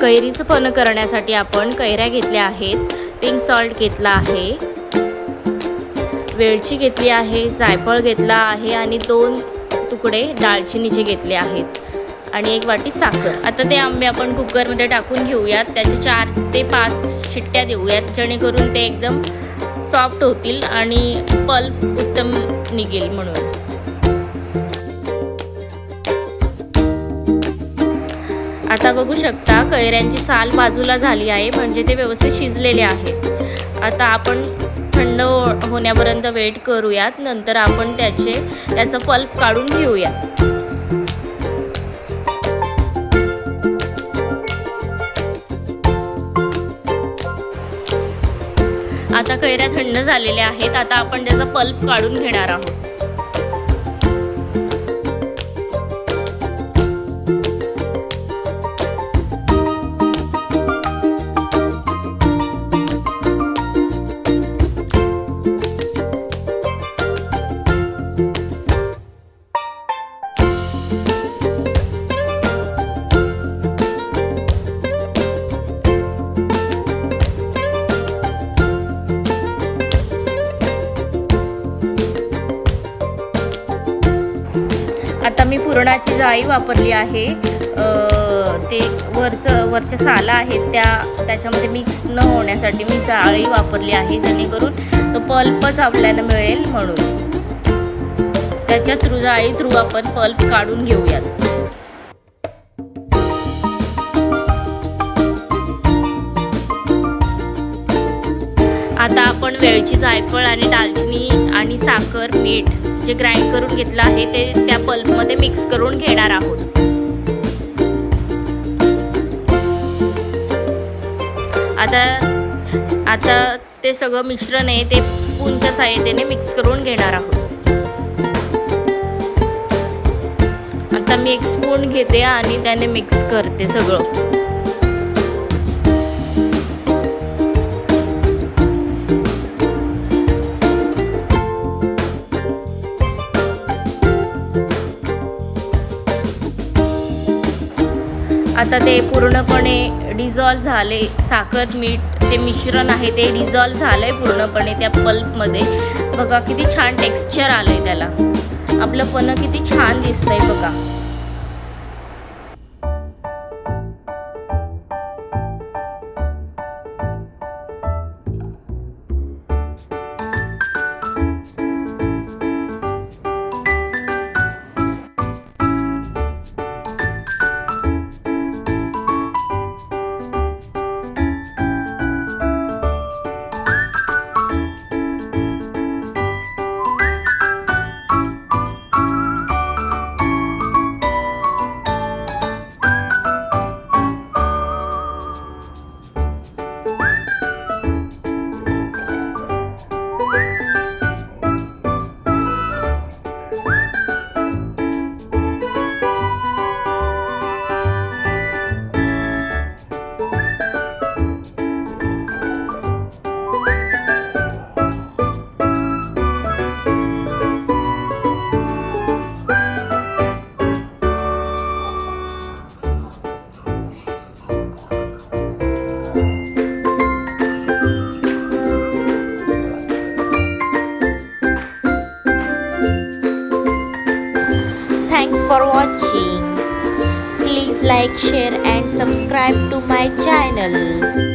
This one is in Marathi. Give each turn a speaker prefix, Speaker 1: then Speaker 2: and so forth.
Speaker 1: कैरीचं पन्ह करण्यासाठी आपण कैऱ्या घेतल्या आहेत, पिंक सॉल्ट घेतला आहे, वेलची घेतली आहे, जायफळ घेतला आहे आणि 2 तुकडे दालचिनीचे घेतले आहेत आणि 1 वाटी साखर। आता ते आंबे आपण कुकरमध्ये टाकून घेऊयात, त्याचे 4 ते 5 शिट्ट्या देऊयात जेणेकरून ते एकदम सॉफ्ट होतील आणि पल्प उत्तम निघेल म्हणून। आता बघू शकता कैऱ्यांची साल बाजूला झाली आहे, म्हणजे ते व्यवस्थित शिजलेले आहेत। आता आपण थंड होण्यापर्यंत वेट करूयात, नंतर आपण त्याचं पल्प काढून घेऊयात। आता कैऱ्या थंड झालेल्या आहेत, आता आपण त्याचा पल्प काढून घेणार आहोत। आता मी पुरणाची जाळी वापरली आहे, ते वरच्या साला आहेत त्याच्यामध्ये मिक्स न होण्यासाठी मी जाळी वापरली आहे, जेणेकरून तो पल्पच आपल्याला मिळेल म्हणून। त्याच्या जाळी थ्रू आपण पल्प काढून घेऊयात। आता आपण वेलची, जायफळ आणि दालचिनी आणि साखर, मीठ जे ग्राइंड करून घेतलं आहे ते त्या पल्पमध्ये मिक्स करून घेणार आहोत। आता ते सगळं मिश्रण आहे ते स्पूनच्या सहाय्याने मिक्स करून घेणार आहोत। आता मी 1 स्पून घेते आणि त्याने मिक्स करते सगळं। आता ते पूर्णपणे डिझॉल्व झाले, साखर, मीठ ते मिश्रण आहे ते डिझॉल्व झालंय पूर्णपणे त्या पल्पमध्ये। बघा किती छान टेक्स्चर आलंय त्याला, आपलं पन्ह किती छान दिसतंय बघा।
Speaker 2: Thanks for watching. Please like, share and subscribe to my channel.